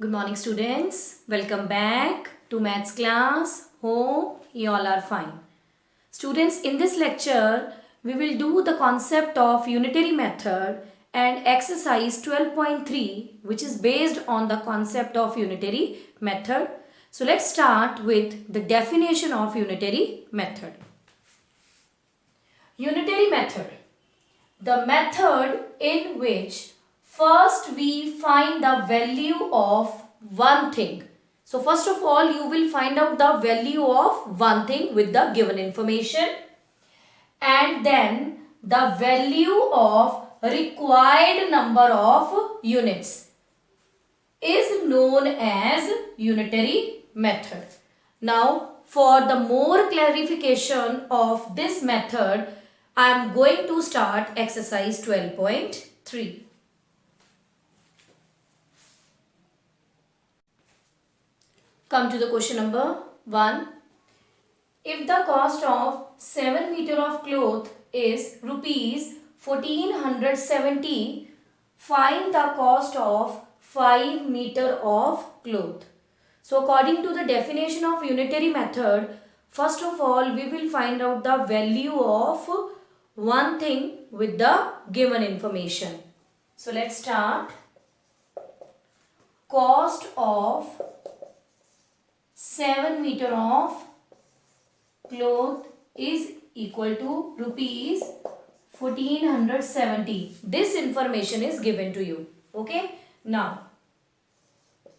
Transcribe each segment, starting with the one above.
Good morning, students. Welcome back to maths class. Hope you all are fine. Students, in this lecture, we will do the concept of unitary method and exercise 12.3, which is based on the concept of unitary method. So let's start with the definition of unitary method. Unitary method. The method in which first we find the value of one thing. So first of all, you will find out the value of one thing with the given information, and then the value of required number of units is known as unitary method. Now, for the more clarification of this method, I am going to start exercise 12.3. Come to the question number 1. If the cost of 7 meter of cloth is rupees 1470, find the cost of 5 meter of cloth. So according to the definition of unitary method, first of all we will find out the value of one thing with the given information. So let's start. Cost of 7 meter of cloth is equal to rupees 1470. This information is given to you. Okay. Now,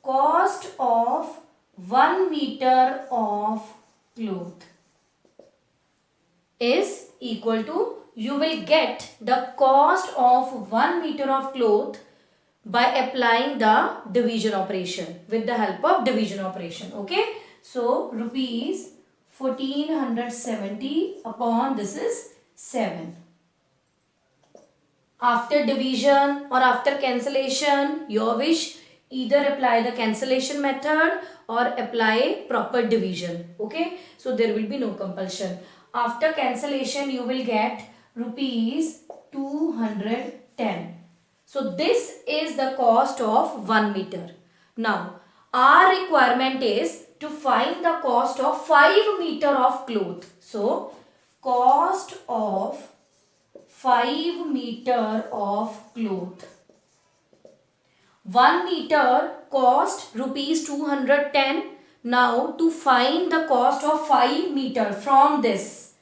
cost of 1 meter of cloth is equal to, you will get the cost of 1 meter of cloth by applying the division operation, with the help of division operation. Okay. So, rupees 1470 upon this is 7. After division or after cancellation, your wish, either apply the cancellation method or apply proper division. Okay. So, there will be no compulsion. After cancellation, you will get rupees 210. So, this is the cost of 1 meter. Now, our requirement is to find the cost of 5 meter of cloth. So, cost of 5 meter of cloth. 1 meter cost rupees 210. Now, to find the cost of 5 meter from this,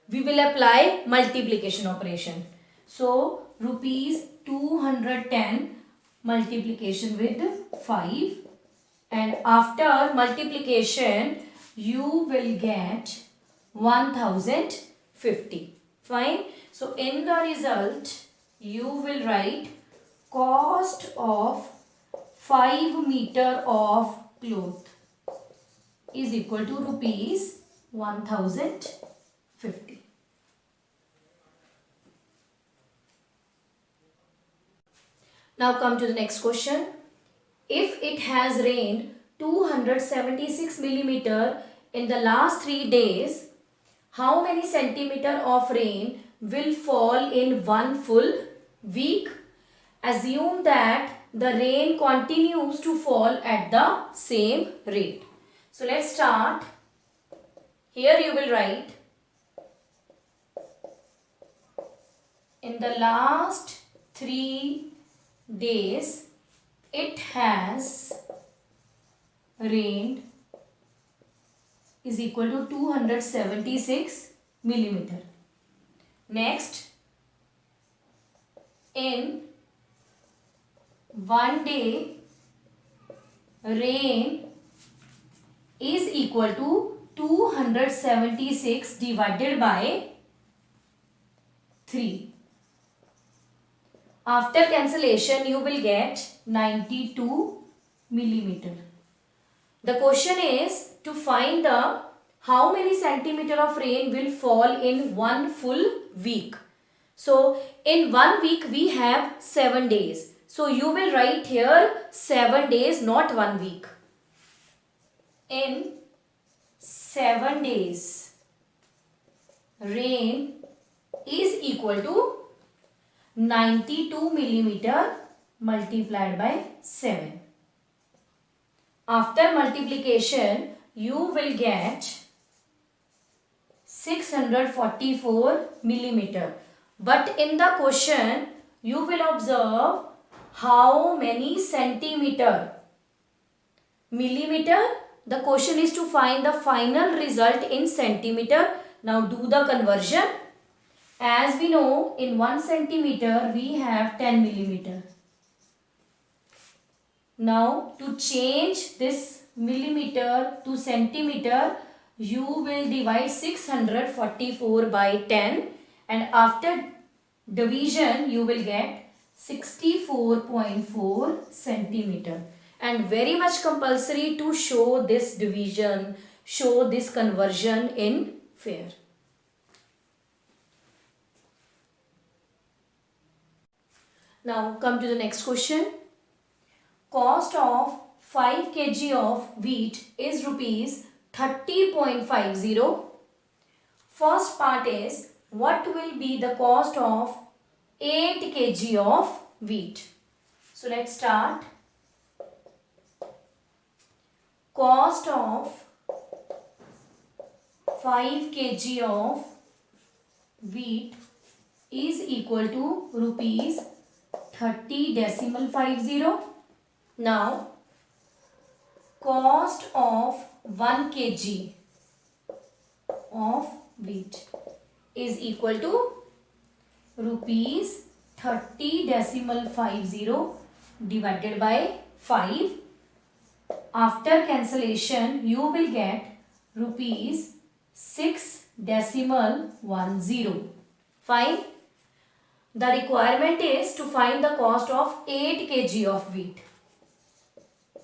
we will apply multiplication operation. So, rupees 210 multiplication with 5, and after multiplication you will get 1050. Fine. So, in the result you will write cost of 5 meter of cloth is equal to rupees 1050. Now come to the next question. If it has rained 276 millimeter in the last 3 days, how many centimeter of rain will fall in one full week? Assume that the rain continues to fall at the same rate. So let's start. Here you will write, in the last 3 days it has rained is equal to 276 millimeter. Next, in 1 day rain is equal to 276 divided by 3. After cancellation, you will get 92 millimeter. The question is to find the how many centimeter of rain will fall in one full week. So, in 1 week we have 7 days. So, you will write here 7 days, not 1 week. In 7 days, rain is equal to 92 millimeter multiplied by 7. After multiplication, you will get 644 millimeter. But in the question, you will observe how many centimeter. Millimeter, the question is to find the final result in centimeter. Now do the conversion. As we know, in 1 centimeter we have 10 millimeter. Now to change this millimeter to centimeter, you will divide 644 by 10, and after division you will get 64.4 centimeter. And very much compulsory to show this division, show this conversion in fair. Now come to the next question. Cost of 5 kg of wheat is rupees 30.50. First part is, what will be the cost of 8 kg of wheat? So let's start. Cost of 5 kg of wheat is equal to rupees 30.50. Now, cost of 1 kg of wheat is equal to rupees 30.50 divided by 5. After cancellation, you will get rupees 6.10. Fine. The requirement is to find the cost of 8 kg of wheat.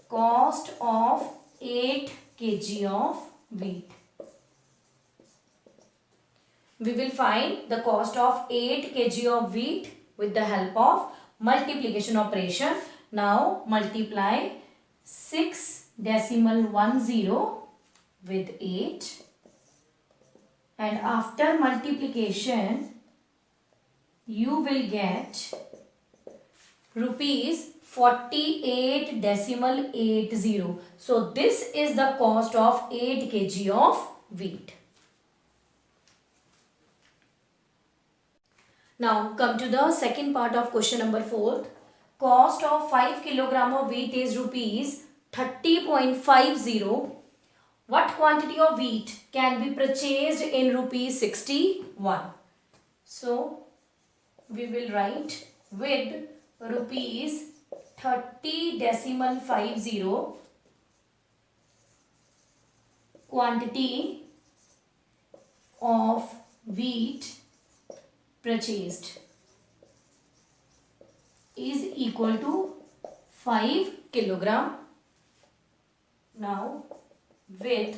Cost of 8 kg of wheat. We will find the cost of 8 kg of wheat with the help of multiplication operation. Now multiply 6.10 with 8, and after multiplication you will get rupees 48.80. So this is the cost of 8 kg of wheat. Now come to the second part of question number 4. Cost of 5 kg of wheat is rupees 30.50. What quantity of wheat can be purchased in rupees 61? So we will write with rupees 30.50 quantity of wheat purchased is equal to 5 kilogram. Now with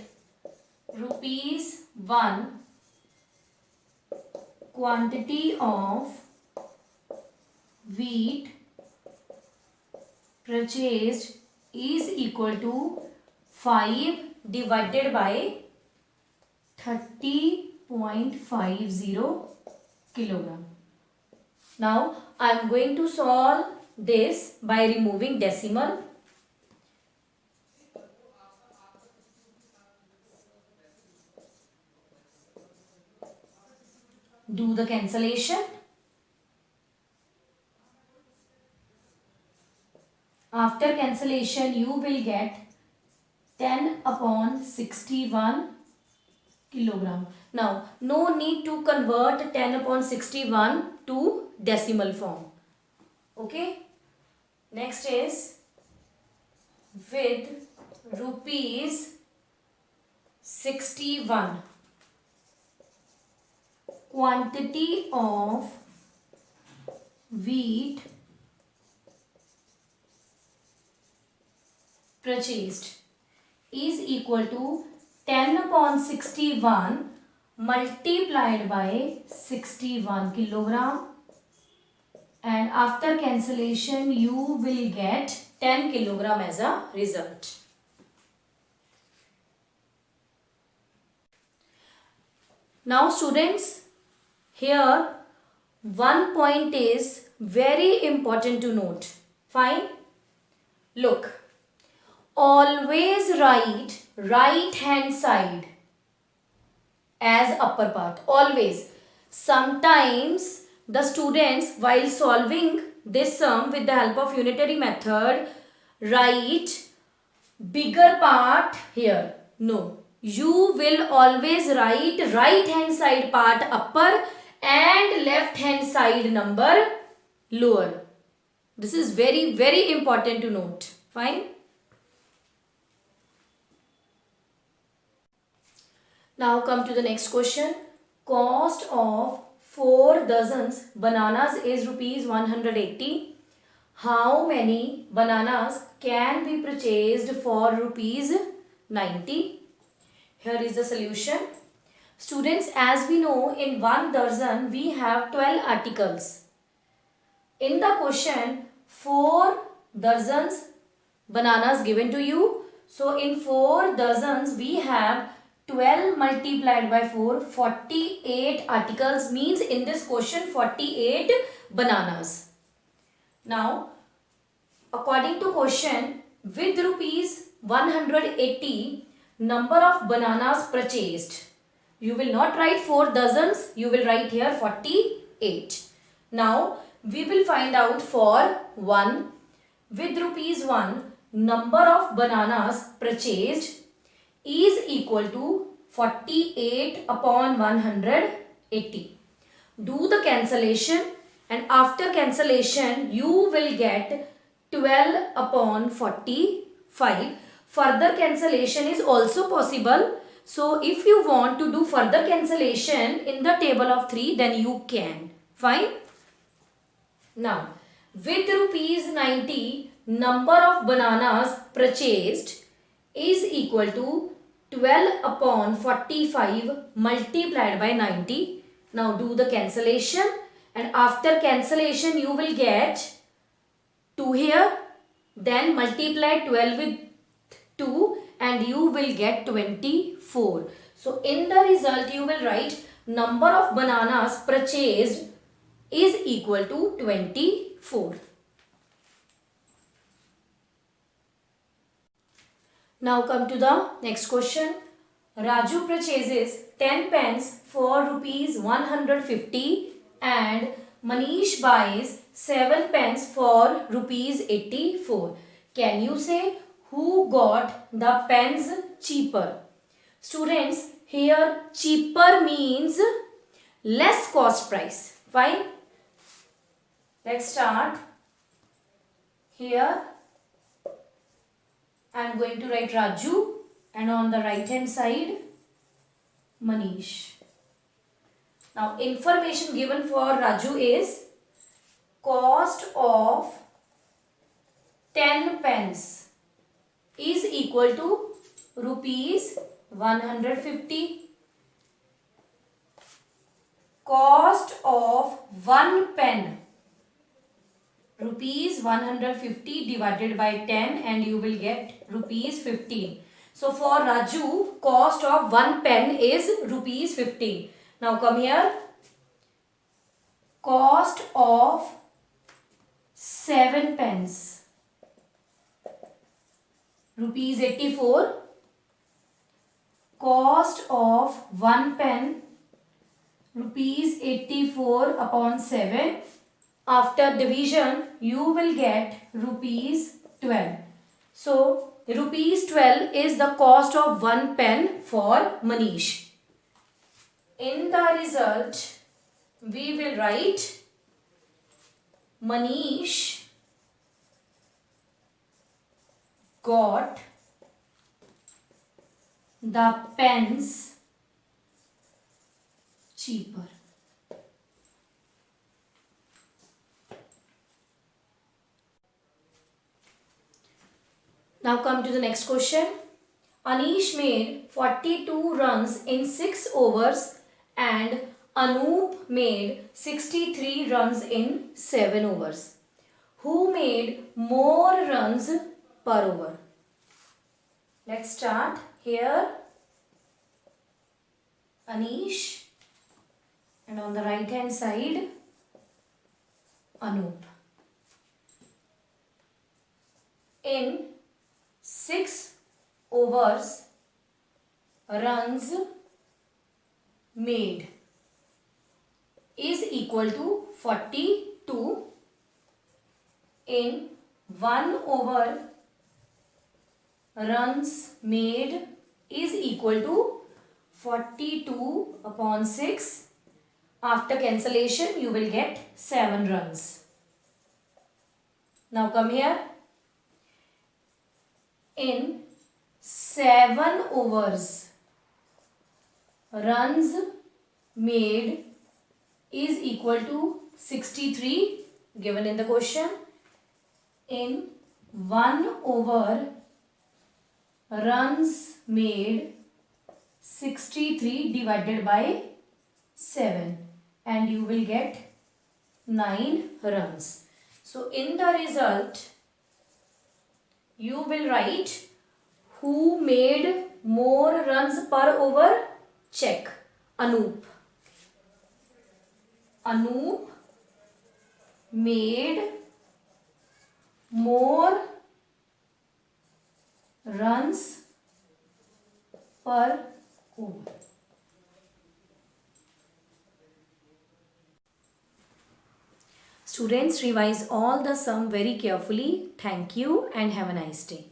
rupees 1 quantity of wheat purchased is equal to 5 divided by 30.50 kilogram. Now I am going to solve this by removing decimal. Do the cancellation. After cancellation, you will get 10 upon 61 kilogram. Now, no need to convert 10 upon 61 to decimal form. Okay. Next is with rupees 61 quantity of wheat purchased is equal to 10 upon 61 multiplied by 61 kilogram, and after cancellation you will get 10 kilogram as a result. Now students, here one point is very important to note. Fine. Look, always write right hand side as upper part. Always. Sometimes the students, while solving this sum with the help of unitary method, write bigger part here. No. You will always write right hand side part upper and left hand side number lower. This is very, very important to note. Fine. Now come to the next question. Cost of 4 dozens bananas is rupees 180. How many bananas can be purchased for rupees 90? Here is the solution. Students, as we know, in 1 dozen we have 12 articles. In the question, 4 dozens bananas given to you. So in 4 dozens we have 12 multiplied by 4, 48 articles, means in this question 48 bananas. Now, according to question, with rupees 180, number of bananas purchased. You will not write 4 dozens, you will write here 48. Now, we will find out for 1. With rupees 1, number of bananas purchased is equal to 48 upon 180. Do the cancellation, and after cancellation you will get 12 upon 45. Further cancellation is also possible. So if you want to do further cancellation in the table of 3, then you can. Fine. Now, with rupees 90, number of bananas purchased is equal to 12 upon 45 multiplied by 90. Now do the cancellation, and after cancellation you will get 2 here, then multiply 12 with 2 and you will get 24. So in the result you will write number of bananas purchased is equal to 24. Now come to the next question. Raju purchases 10 pens for rupees 150 and Manish buys 7 pens for rupees 84. Can you say who got the pens cheaper? Students, here cheaper means less cost price. Fine. Let's start. Here I am going to write Raju, and on the right hand side Manish. Now information given for Raju is cost of 10 pens is equal to rupees 150. Cost of 1 pen, rupees 150 divided by 10, and you will get rupees 15. So for Raju, cost of 1 pen is rupees 15. Now come here. Cost of 7 pens, rupees 84. Cost of 1 pen, rupees 84 upon 7. After division, you will get rupees 12. So, rupees 12 is the cost of 1 pen for Manish. In the result, we will write Manish got the pens cheaper. Now come to the next question. Anish made 42 runs in 6 overs and Anoop made 63 runs in 7 overs. Who made more runs per over? Let's start here. Anish, and on the right hand side Anoop. In 6 overs runs made is equal to 42 in 1 over runs made is equal to 42 upon 6. After cancellation you will get 7 runs. Now come here. In 7 overs runs made is equal to 63 given in the question. In 1 over runs made 63 divided by 7 and you will get 9 runs. So in the result you will write who made more runs per over. Check. Anoop. Anoop made more runs per over. Students, revise all the sum very carefully. Thank you and have a nice day.